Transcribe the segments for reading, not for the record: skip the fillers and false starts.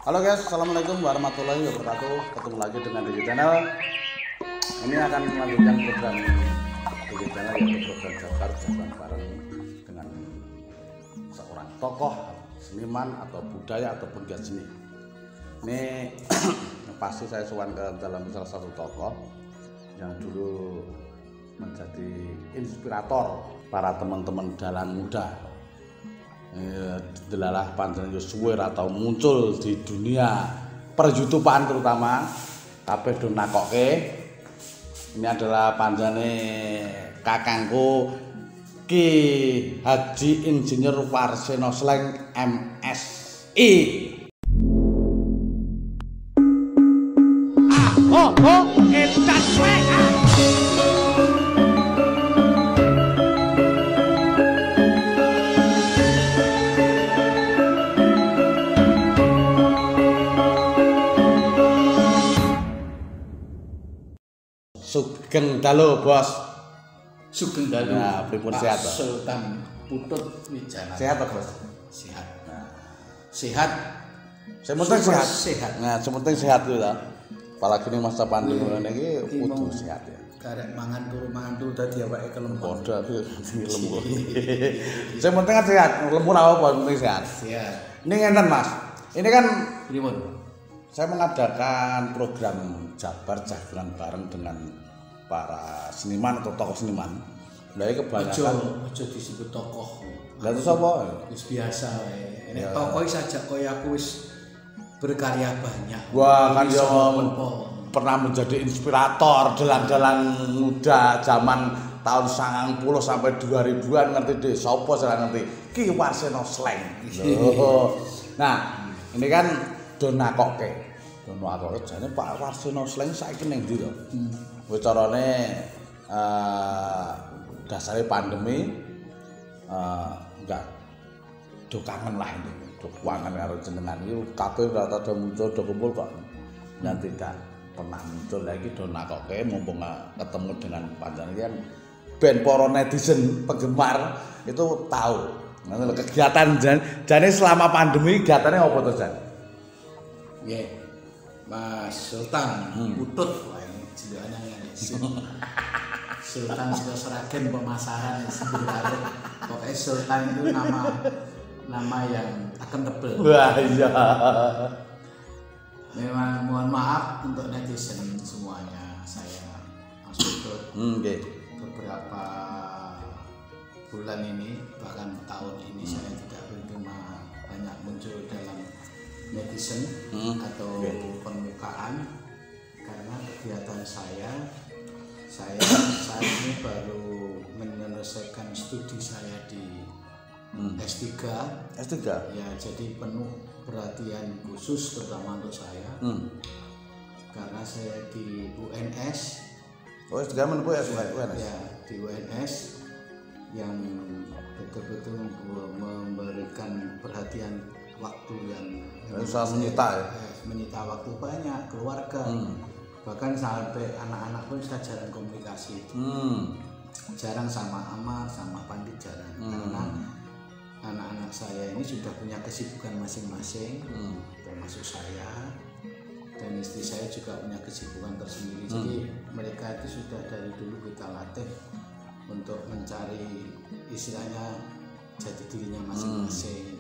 Halo guys, assalamualaikum warahmatullahi wabarakatuh. Ketemu lagi dengan Digi Channel. Ini akan melanjutkan program Digi Channel, yaitu program Jabar Jagoan Bareng dengan seorang tokoh seniman atau budaya atau pegiat seni. Ini pasti saya sowan ke dalam salah satu tokoh yang dulu menjadi inspirator para teman-teman dalang muda. Delalah panjenengan suwe atau muncul di dunia per-YouTubean terutama kabeh do nakoke. Ini adalah panjenengan kakangku Ki Haji Insinyur Warseno Sleng MSI. Edan Sleng. Sugeng dalu bos. Sugeng dalu. Nah, pripun sehat Pak? Sultan Putut Wijana. Sehat Pak bos? Sehat. Nah, sehat. Sementing sehat. Sehat. Nah, sementing sehat kuwi ta. Apalagi ning masa pandemi ngene iki kudu sehat ya. Karek mangan turu dadi awake kelempon. Padha lembur. Sementing kan sehat, lembur apa penting sehat. Sehat. Ini ngenten Mas. Ini kan Pripun? saya mengadakan program Jabar Jagoan Bareng dengan para seniman atau tokoh seniman. Lah kebanyakan Aja disebut tokoh. Lah terus apa? Wis biasa wae. Nek tokoh saja koyo aku wis berkarya banyak. Wah, kan yo pernah menjadi inspirator dalang-dalang muda zaman tahun 90 sampai 2000-an, ngerti deh sapa sing ngerti? Ki Warseno Sleng. Nah, ini kan do nakoke. Dono akoke jane Pak Warseno Sleng saiki ning ndi to? Wis carane dasare pandemi enggak do kangen lah ini. Do kangen karo jenengan iki kabeh rata-rata muncul do kumpul kok. Nanti tidak pernah muncul lagi do nakoke mumpung ketemu dengan panjenengan ben para netizen penggemar itu tahu. Nah, kegiatan jane selama pandemi kegiatannya apa to, Jan? Nggih. Mas Sultan Putut wae jenengane ngene. Sultan Seragen pemasaran sebenarnya. Pokoknya Sultan itu nama yang akan tebel. Wah iya. Memang mohon maaf untuk netizen semuanya. Saya Mas Putut. Nggih. Beberapa bulan ini bahkan tahun ini saya tidak bergema banyak muncul dalam netizen atau permukaan karena kegiatan saya saat ini baru menyelesaikan studi saya di S3 ya, jadi penuh perhatian khusus terutama untuk saya karena saya di UNS. Oh, S3 menapa ya UNS? Ya, di UNS yang betul-betul memberikan perhatian waktu yang menyita ya? Menyita waktu banyak, keluarga bahkan sampai anak-anak pun saya jarang komunikasi. Jarang sama Amar, sama Pandit jarang karena anak-anak saya ini sudah punya kesibukan masing-masing, termasuk saya dan istri saya juga punya kesibukan tersendiri. Jadi mereka itu sudah dari dulu kita latih untuk mencari istilahnya jati dirinya masing-masing.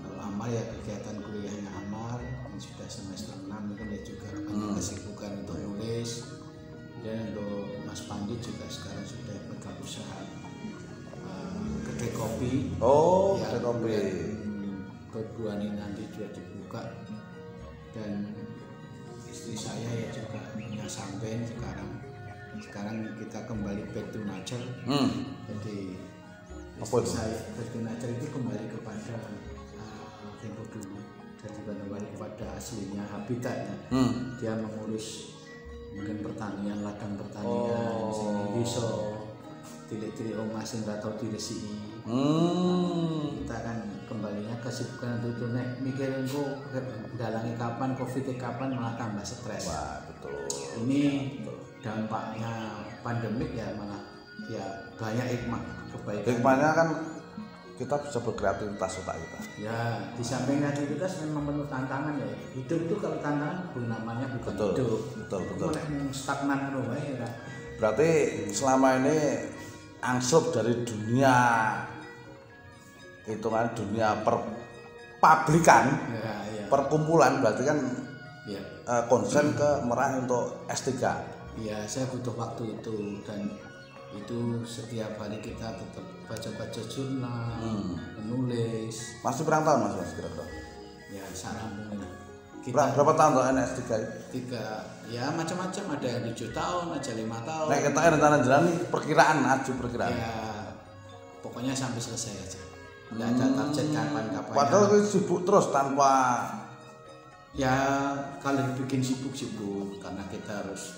Kalau Amar ya kegiatan kuliahnya Amar yang sudah semester 6 itu dia juga punya kesibukan untuk nulis. Dan untuk Mas Pandit juga sekarang sudah buka usaha kedai kopi. Oh, ya, kedai kopi. Bulan ini nanti sudah dibuka. Dan istri saya ya juga punya samben sekarang kita kembali back to nature. Jadi saya back to nature itu kembali kepada tempo dulu, jadi kembali kepada aslinya, habitatnya. Dia mengurus mungkin pertanian, ladang pertanian, sing bisa tilik-tilik omah sing ora tau diresiki. Kita akan kembalinya kesibukan itu nek mikirin kok dalangi kapan, covid kapan, malah tambah stres. Wah, betul. Ini dampaknya pandemik ya, malah ya banyak hikmah kebaikan. Hikmahnya kan kita bisa berkreativitas otak kita. Ya, di samping kreativitas memang penuh tantangan ya. Hidup itu kalau tantangan namanya bukan Betul, hidup. betul. Stagnan loh ya. Berarti selama ini angsup dari dunia hitungan dunia perpabrikan, ya. perkumpulan, berarti kan ya. Konsen ke Merak untuk S3. Iya, saya butuh waktu itu dan itu setiap hari kita tetap baca-baca jurnal, menulis. Masih berapa tahun Mas kira-kira? Ya, sambung ini. Berapa tahun untuk S3? 3, ya macam-macam, ada yang 7 tahun, ada 5 tahun. Nah, kita rencana jalan nih perkiraan. Ya, pokoknya sampai selesai aja. Nggak ada target kapan-kapan. Padahal sibuk terus tanpa. Ya, kalau bikin sibuk karena kita harus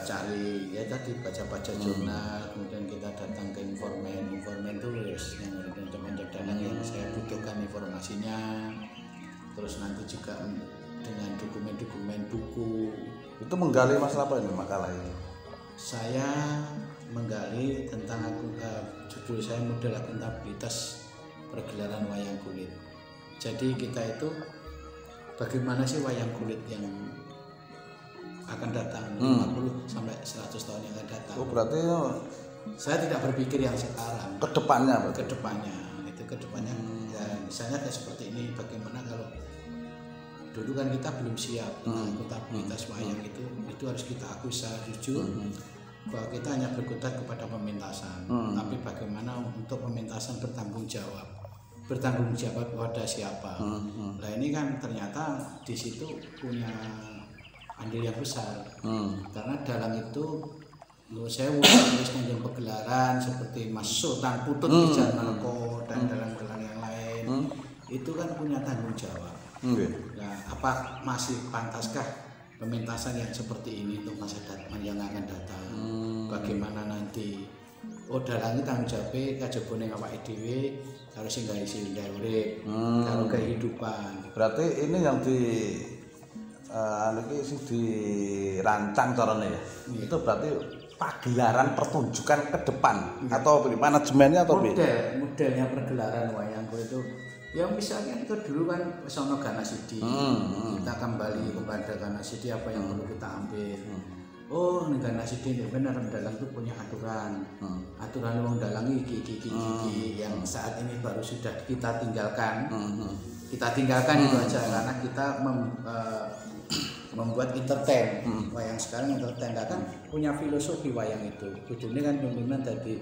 cari ya tadi baca-baca jurnal, kemudian kita datang ke informan itu yang teman-teman dalang yang saya butuhkan informasinya, terus nanti juga dengan dokumen-dokumen buku. Itu menggali masalah apa ini makalah ini? Saya menggali tentang judul saya model akuntabilitas pergelaran wayang kulit. Jadi kita itu bagaimana sih wayang kulit yang akan datang 50 sampai 100 tahun yang akan datang. Oh, berarti saya tidak berpikir yang sekarang. Kedepannya Kedepannya ya, misalnya kayak seperti ini, bagaimana kalau dulu kan kita belum siap dengan akuntabilitas wayang itu harus kita akui secara jujur bahwa kita hanya berkutat kepada pementasan. Tapi bagaimana untuk pementasan bertanggung jawab pada siapa. Nah ini kan ternyata di situ punya andil yang besar, karena dalang itu menurut saya nulis menjadi pegelaran seperti Mas Sultan Putut di Janmalko dan dalang-dalang yang lain itu kan punya tanggung jawab. Nah, apa masih pantaskah pementasan yang seperti ini untuk masa depan yang akan datang? Bagaimana nanti? Oh dalangi tanggung jawabnya kajabone awake dhewe harus singgahi urip, karo kehidupan. Berarti ini yang dirancang caranya ya. Itu berarti pagelaran pertunjukan ke depan atau manajemennya atau modelnya pergelaran wayang kulit itu yang misalnya itu dulu kan sono Gana Sidi, kita kembali kepada Gana Sidi, apa yang perlu kita ambil. Oh nih Gana Sidi ini benar dalang itu punya aturan wong dalang iki yang saat ini baru sudah kita tinggalkan. Kita tinggalkan itu aja karena kita membuat entertain. Wayang sekarang entertain kan punya filosofi wayang itu. Ujungnya kan tontonan tadi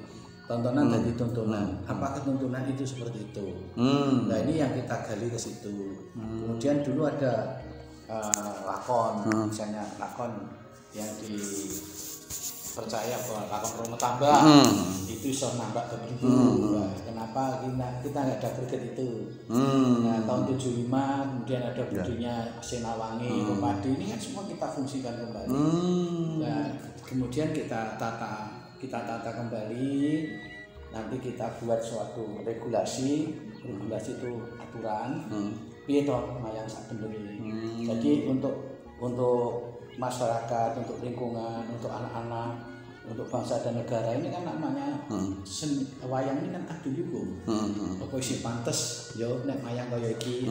tontonan. Apakah tontonan itu seperti itu? Nah ini yang kita gali ke situ. Kemudian dulu ada lakon, misalnya lakon yang dipercaya bahwa lakon rumah tambah itu bisa nambah ke ribu. Kenapa kita nggak ada greget itu? Nah tahun 75 kemudian ada budinya Senawangi, Pemadi, ini kan semua kita fungsikan kembali. Nah kemudian kita tata kembali, nanti kita buat suatu regulasi itu aturan piye to wayang sak bener. Jadi untuk masyarakat, untuk lingkungan, untuk anak-anak, untuk bangsa dan negara ini kan namanya wayang ini kan kadung juga. Apa sih pantes yo nek wayang kaya iki.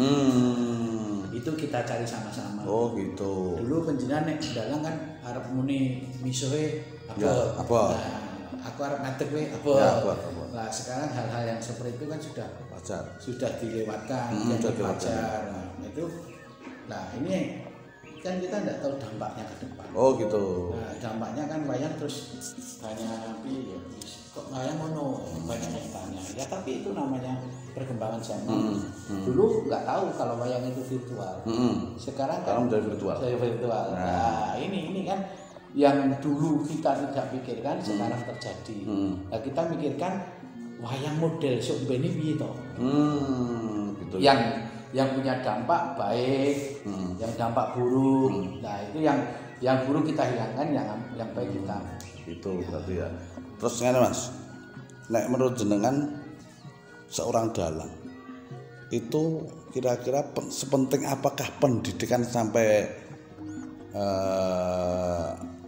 Itu kita cari sama-sama. Oh gitu. Dulu penjenengan nek dalang kan arep muni misuhe apa? Nah, aku arep ngadeg kowe apa? Nah, sekarang hal-hal yang seperti itu kan sudah dilewatkan, sudah wajar. Nah, itu ini kan kita tidak tahu dampaknya ke depan. Oh gitu. Nah, dampaknya kan wayang terus tanya ya kok wayang ngono, banyak yang tanya. Ya tapi itu namanya perkembangan zaman. Dulu nggak tahu kalau wayang itu virtual. Sekarang kan menjadi virtual. Nah, ini kan yang dulu kita tidak pikirkan sekarang terjadi. Nah, kita mikirkan wayang model sok beni piye to? Gitu. Yang punya dampak baik, yang dampak buruk. Nah, itu yang buruk kita hilangkan, yang baik kita. Itu berarti ya. Terus ngene Mas. Nek menurut jenengan seorang dalang itu kira-kira sepenting apakah pendidikan sampai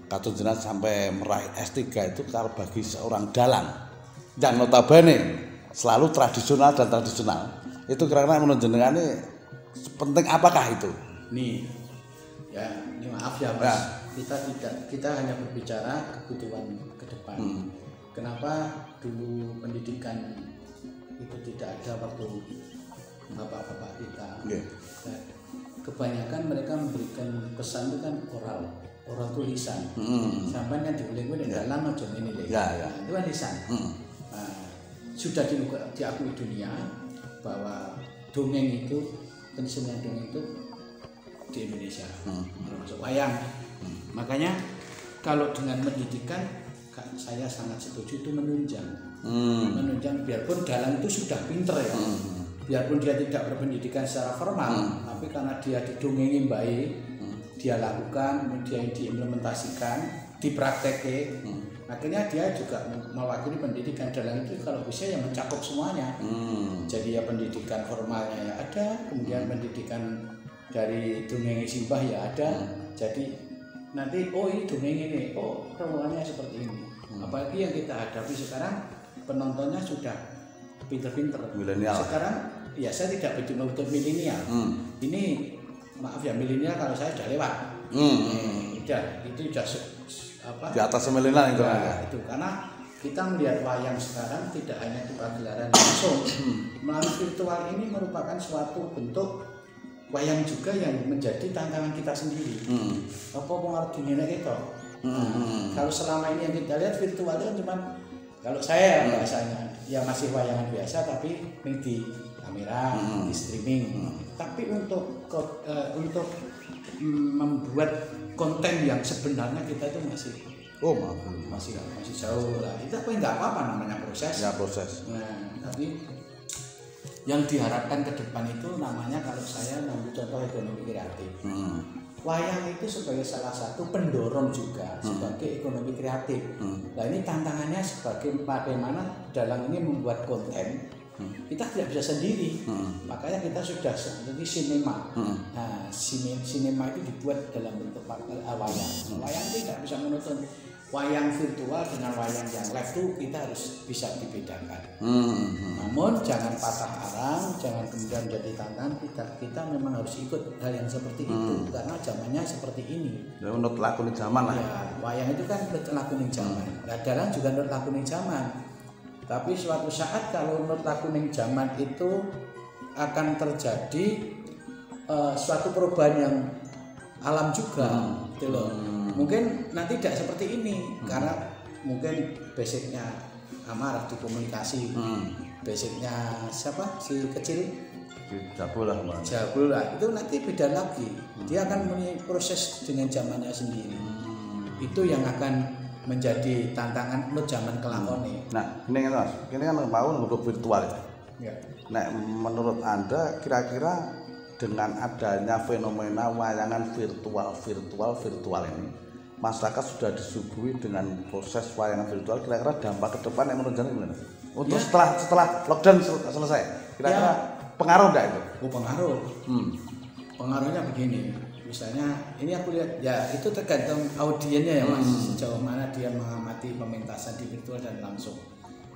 kata jenengan sampai meraih S3 itu kalau bagi seorang dalang yang notabene selalu tradisional dan tradisional. Itu kira-kira menurut jenengan ini penting apakah itu? Nih, ya, ini maaf ya Mas. Kita hanya berbicara kebutuhan ke depan. Kenapa dulu pendidikan itu tidak ada waktu bapak-bapak kita? Nah, kebanyakan mereka memberikan pesan itu kan oral tulisan. Sampai kan diulang-ulang dalam aja ini deh. Itu kan lisan. Nah, sudah diakui dunia bahwa dongeng itu, kesenian dongeng itu di Indonesia, termasuk wayang. Makanya kalau dengan pendidikan, saya sangat setuju itu menunjang. Menunjang biarpun dalang itu sudah pinter ya, biarpun dia tidak berpendidikan secara formal, tapi karena dia didongengin baik, dia lakukan, kemudian diimplementasikan, dipraktekkan, akhirnya dia juga mewakili pendidikan. Dalang itu kalau bisa yang mencakup semuanya. Jadi ya pendidikan formalnya ya ada, kemudian pendidikan dari dongeng simbah ya ada. Jadi nanti ini dongeng ini, permukaannya seperti ini. Apalagi yang kita hadapi sekarang, penontonnya sudah pinter-pinter. Milenial. Sekarang ya saya tidak betul-betul milenial. Ini maaf ya, milenial kalau saya sudah lewat. Itu sudah di atas milenial itu itu karena kita melihat wayang sekarang tidak hanya di pagelaran langsung, melalui virtual ini merupakan suatu bentuk wayang juga yang menjadi tantangan kita sendiri. Apa pengaruh dunia kita? Kalau selama ini yang kita lihat virtual itu cuma, kalau saya bahasanya ya masih wayangan biasa tapi di kamera, di streaming. Tapi untuk membuat konten yang sebenarnya kita itu masih jauh lah. Itu nggak apa-apa, namanya proses. Ya, proses. Nah, tapi yang diharapkan ke depan itu namanya, kalau saya ngambil contoh ekonomi kreatif. Wayang itu sebagai salah satu pendorong juga sebagai ekonomi kreatif. Nah ini tantangannya sebagai bagaimana dalang ini membuat konten. Kita tidak bisa sendiri, makanya kita sudah seperti sinema. Nah, sinema itu dibuat dalam bentuk wayang. Wayang itu tidak bisa menonton wayang virtual dengan wayang yang live itu kita harus bisa dibedakan. Namun jangan patah arang, jangan kemudian jadi tantangan. Kita memang harus ikut hal yang seperti itu karena zamannya seperti ini. Menurut lakuin zaman lah. Ya, wayang itu kan menurut lakuin zaman. Dalang juga menurut lakuin zaman. Tapi suatu saat kalau menurut lakuin zaman itu akan terjadi suatu perubahan yang alam juga, gitu loh. Mungkin nanti tidak seperti ini karena mungkin basicnya Amar di komunikasi, basicnya siapa si kecil Jabul lah, itu nanti beda lagi. Dia akan mempunyai proses dengan zamannya sendiri. Itu yang akan menjadi tantangan menurut zaman kelakone. Nah, ini kan Mas, ini kan mau untuk virtual ya. Nah, menurut Anda kira-kira dengan adanya fenomena wayangan virtual ini, masyarakat sudah disuguhi dengan proses wayangan virtual, kira-kira dampak ke depan yang menurut Anda gimana? Untuk setelah lockdown selesai, kira-kira pengaruh enggak itu? Pengaruh. Pengaruhnya begini. Misalnya ini aku lihat ya itu tergantung audiennya ya Mas, sejauh mana dia mengamati pementasan di virtual dan langsung.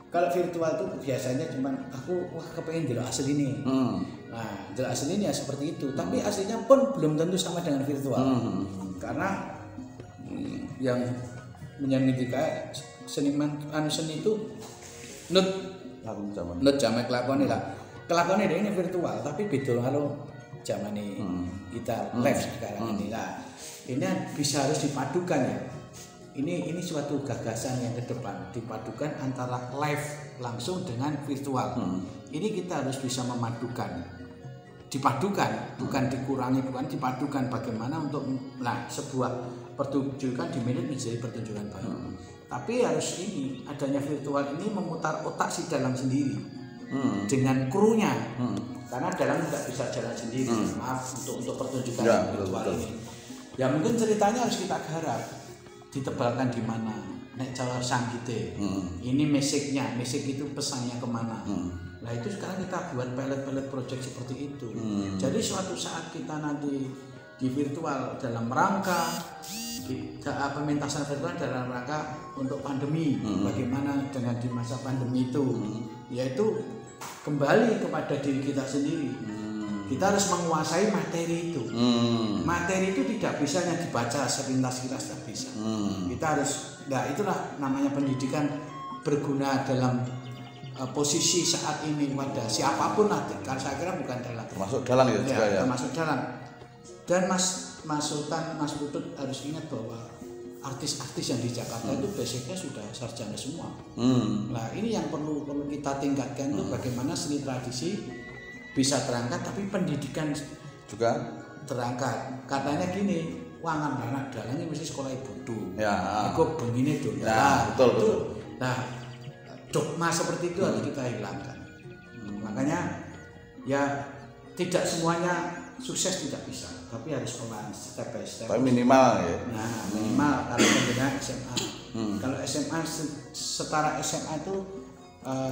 Kalau virtual tuh biasanya cuman aku kepengen delok asli ini. Nah, delok asli ini ya seperti itu, tapi aslinya pun belum tentu sama dengan virtual. Karena yang menyangka seniman seni itu nut zaman kelakone lah. Kelakone ini virtual tapi beda kalau zaman ini kita live sekarang ini lah. Ini bisa harus dipadukan ya. Ini suatu gagasan yang ke depan, dipadukan antara live langsung dengan virtual. Ini kita harus bisa memadukan, dipadukan, bukan dikurangi, bukan dipadukan. Bagaimana untuk sebuah pertunjukan diminit menjadi pertunjukan baru. Tapi harus ini adanya virtual ini memutar otak si dalang sendiri dengan krunya. Karena dalang tidak bisa jalan sendiri, maaf untuk pertunjukan virtual ini. Ya mungkin ceritanya harus kita garap, ditebalkan di mana, nek cara sang gitu. Ini message-nya, message itu pesannya kemana. Nah itu sekarang kita buat pelet-pelet project seperti itu. Jadi suatu saat kita nanti di virtual dalam rangka pementasan virtual dalam rangka untuk pandemi. Bagaimana dengan di masa pandemi itu, yaitu kembali kepada diri kita sendiri. Kita harus menguasai materi itu. Materi itu tidak bisa hanya dibaca sepintas kita tidak bisa. Kita harus, nah itulah namanya pendidikan berguna dalam posisi saat ini pada siapapun nanti. Karena saya kira bukan dalam. Termasuk dalang ya juga ya. Termasuk dalang. Dan Mas Sultan, Mas Putut harus ingat bahwa artis-artis yang di Jakarta itu basicnya sudah sarjana semua. Nah ini yang perlu kita tingkatkan itu bagaimana seni tradisi bisa terangkat tapi pendidikan juga terangkat. Katanya gini, wangan anak dalang ini mesti sekolah bodoh. Ya. Aku begini tuh. Ya, betul. Nah, dogma seperti itu harus kita hilangkan. Makanya ya tidak semuanya sukses tidak bisa, tapi harus pelan step by step. Tapi minimal ya. Nah, minimal kalau dengan SMA. Kalau SMA setara SMA itu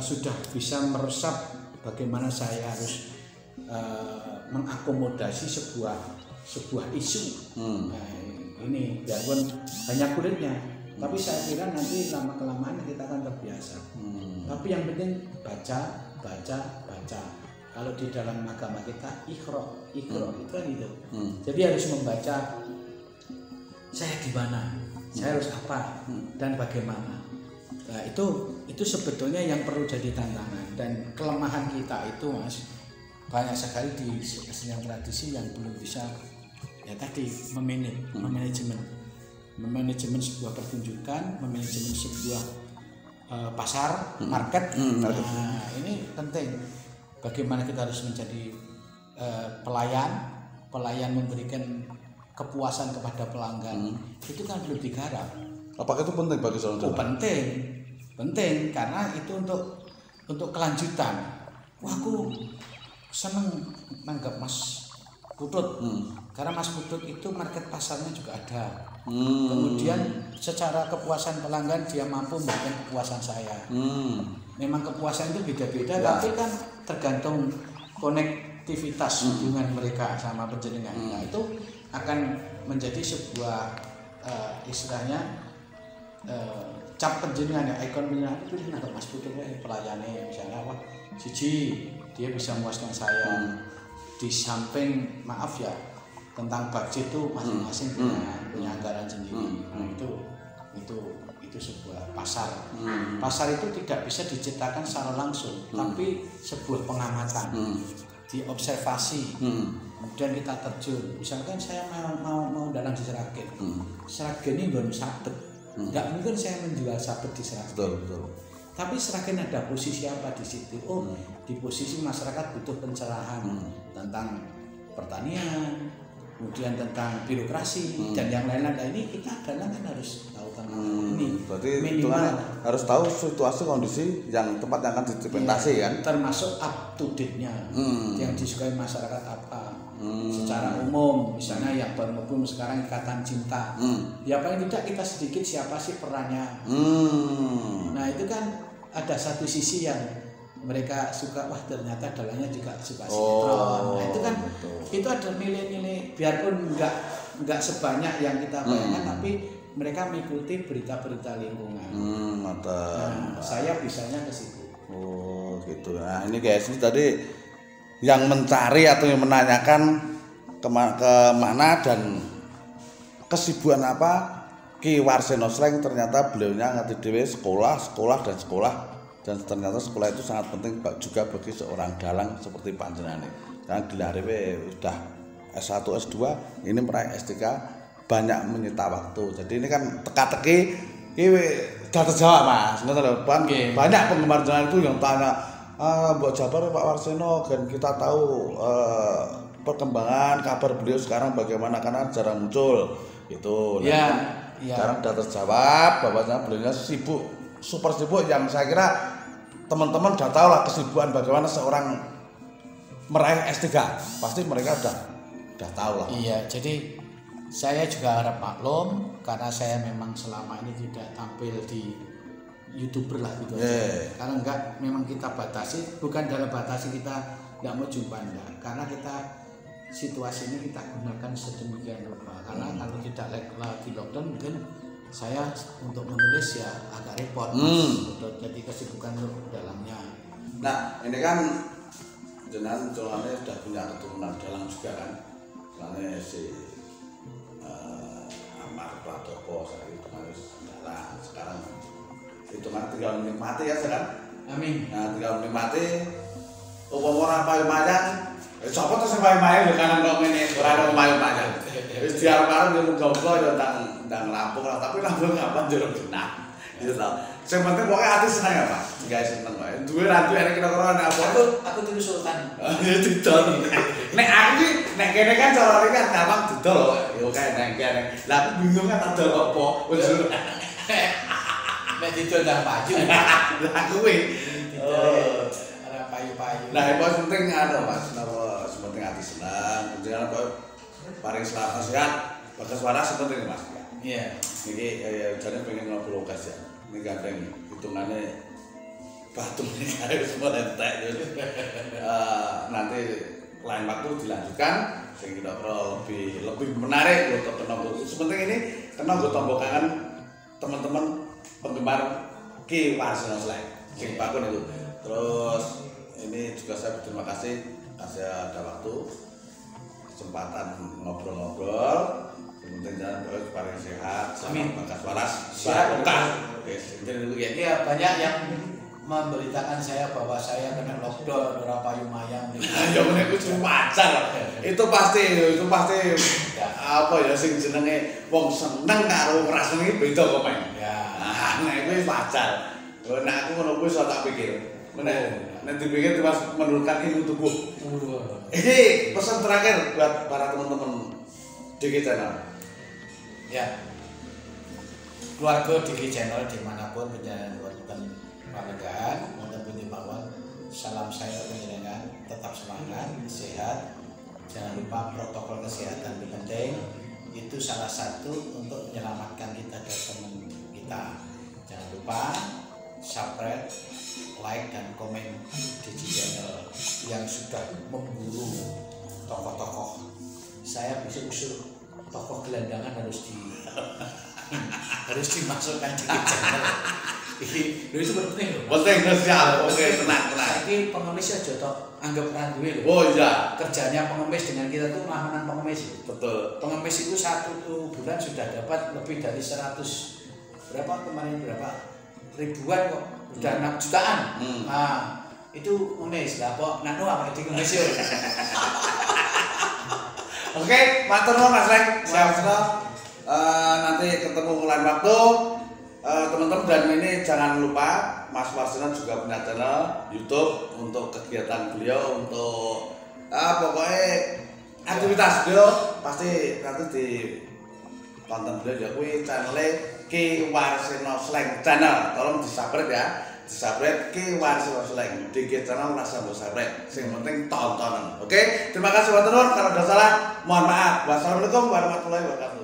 sudah bisa meresap bagaimana saya harus mengakomodasi sebuah isu. Nah, ini biarpun hanya kulitnya, tapi saya kira nanti lama kelamaan kita akan terbiasa. Tapi yang penting baca. Kalau di dalam agama kita ikhro itu kan itu. Jadi harus membaca saya di mana, saya harus apa dan bagaimana. Nah, itu sebetulnya yang perlu jadi tantangan dan kelemahan kita itu Mas. Banyak sekali di kesenian tradisi yang belum bisa ya tadi memanajemen sebuah pertunjukan, memanajemen sebuah pasar, market. Nah, ini penting. Bagaimana kita harus menjadi pelayan memberikan kepuasan kepada pelanggan. Itu kan belum digarap. Apakah itu penting bagi seorang dalang? Penting karena itu untuk kelanjutan. Wah, aku seneng nanggap Mas Putut. Karena Mas Putut itu market pasarnya juga ada. Kemudian secara kepuasan pelanggan dia mampu memberikan kepuasan saya. Memang kepuasan itu beda-beda, tapi kan tergantung konektivitas hubungan mereka sama penjenengan. Nah, itu akan menjadi sebuah istilahnya cap penjenengan ya, ikon penjenengan itu nanggap Mas Putut pelayannya misalnya wah Cici dia bisa memuaskan saya. Di samping maaf ya tentang budget itu masing-masing punya anggaran sendiri. Nah, itu sebuah pasar. Pasar itu tidak bisa diciptakan secara langsung, tapi sebuah pengamatan, diobservasi. Kemudian kita terjun. Misalkan saya mau dalang di Sragen. Sragen ini belum sabet. Nggak mungkin saya menjual sabet di Sragen. Betul. Tapi Sragen ada posisi apa di situ? Di posisi masyarakat butuh pencerahan tentang pertanian, kemudian tentang birokrasi dan yang lain-lain. Nah, ini kita dalang kan harus tahu tentang ini. Berarti minimal harus tahu situasi kondisi yang tempat yang akan diimplementasi kan. Termasuk up to date-nya yang disukai masyarakat apa. Secara umum, misalnya yang baru ngebum sekarang Ikatan Cinta. Ya paling tidak kita sedikit siapa sih perannya. Nah itu kan ada satu sisi yang mereka suka, wah ternyata dalangnya juga suka sinetron. Nah itu kan itu ada nilai-nilai biarpun nggak sebanyak yang kita bayangkan, tapi mereka mengikuti berita-berita lingkungan. Nah, saya bisanya ke situ. Oh gitu. Nah ini guys, ini tadi yang mencari atau yang menanyakan kemana dan kesibukan apa Ki Warseno Sreng, ternyata beliaunya ngerti dewe sekolah dan ternyata sekolah itu sangat penting juga bagi seorang dalang seperti panjenengan. Karena gelare sudah S1 S2 ini meraih S3 banyak menyita waktu. Jadi ini kan teka-teki ini sudah terjawab Mas. Banyak penggemar dalang itu yang tanya Mbak Jabar Pak Warseno, dan kita tahu perkembangan kabar beliau sekarang bagaimana karena jarang muncul itu. Sekarang sudah terjawab bahwa beliau sibuk, super sibuk, yang saya kira teman-teman sudah tahu lah kesibukan bagaimana seorang meraih S3. Pasti mereka sudah tahu lah. Iya, jadi saya juga harap maklum karena saya memang selama ini tidak tampil di YouTuber lah gitu aja. Karena memang kita batasi, bukan dalam batasi kita nggak mau jumpa enggak, karena kita situasi ini kita gunakan sedemikian rupa, karena kalau tidak lagi lockdown mungkin saya untuk menulis ya agak repot, jadi kesibukan untuk dalamnya. Nah ini kan jenengan colane sudah punya keturunan dalang juga kan, soalnya si Amar Pratoko saya itu harus dalang sekarang itu kan tinggal menikmati ya sekarang. Amin. Nah tinggal menikmati upama ora payu-mayan sapa to sing payu-mayan kanan kok ngene ora ono payu-mayan wis diarep-arep yo muga-muga yo ndang Lampung lah, tapi Lampung kapan jero genah gitu to. Sing penting pokoke ati seneng ya Pak, gawe seneng wae duwe rantu arek kira-kira nek apa Aku tulis sultan. ya didol nek aku iki nek kene kan carane kan gampang didol yo kae nek kene lah aku bingung kan didol apa wis Nek didol ndang baju. lah kuwi Ada payu-payu. nah yang paling penting ada Mas, napa sepenting hati senang, jangan kok paling selamat sehat, bagas waras sepenting Mas. Iya. Niki jadi pengen ngobrol kasih, ini gandeng hitungannya batu nih kayak semua entek gitu. Nanti lain waktu dilanjutkan, sehingga kita lebih menarik untuk kenal. Sepenting ini kenal tombol kangen teman-teman penggemar Ki Warsono Slank, sing bakun itu. Terus ini juga saya berterima kasih ada waktu kesempatan ngobrol-ngobrol. Penting jangan paling sehat, amin. Bagas waras, sehat. Oke, itu ya. Iya, banyak yang memberitakan saya bahwa saya kena lockdown ora payu-mayang. Ya meneh itu wajar. Itu pasti apa ya sing jenenge wong seneng karo ora seneng beda kok, Men. Ya. Nah, itu wajar. Nek aku ngono kuwi iso tak pikir. Nek dipikir itu Mas menurunkan ilmu tubuh. Ini pesan terakhir buat para teman-teman DG Channel. Ya. Keluarga DG Channel dimanapun penjalan pernikahan maupun pundi mawon, salam saya penjenengan tetap semangat, sehat. Jangan lupa protokol kesehatan itu penting. Itu salah satu untuk menyelamatkan kita dan teman kita. Jangan lupa subscribe, like dan komen DG Channel yang sudah memburu tokoh-tokoh. Saya usul tokoh gelandangan harus dimasukkan DG Channel. Itu penting loh. Penting siap. Oke, tenang. Tapi pengemis aja toh anggap randuwe loh. Oh iya. Kerjanya pengemis dengan kita tuh makanan pengemis. Betul. Pengemis itu satu bulan sudah dapat lebih dari 100 berapa kemarin ribuan kok, udah 6 jutaan. Nah, itu pengemis lah kok nano apa itu pengemis yo. Oke, matur nuwun Mas Lek. Siap. Nanti ketemu lain waktu. Teman-teman dan ini jangan lupa Mas Warsono juga punya channel YouTube untuk kegiatan beliau untuk pokoknya aktivitas beliau pasti nanti di tonton beliau ya kuwi channelnya Ki Warsono Slank Channel. Tolong di-subscribe ya. Di-subscribe Ki Warsono Slank DG Channel rasa mbok subscribe. Sing penting tontonan. Oke, terima kasih Pak Tenur. Kalau ada salah mohon maaf. Wassalamualaikum warahmatullahi wabarakatuh.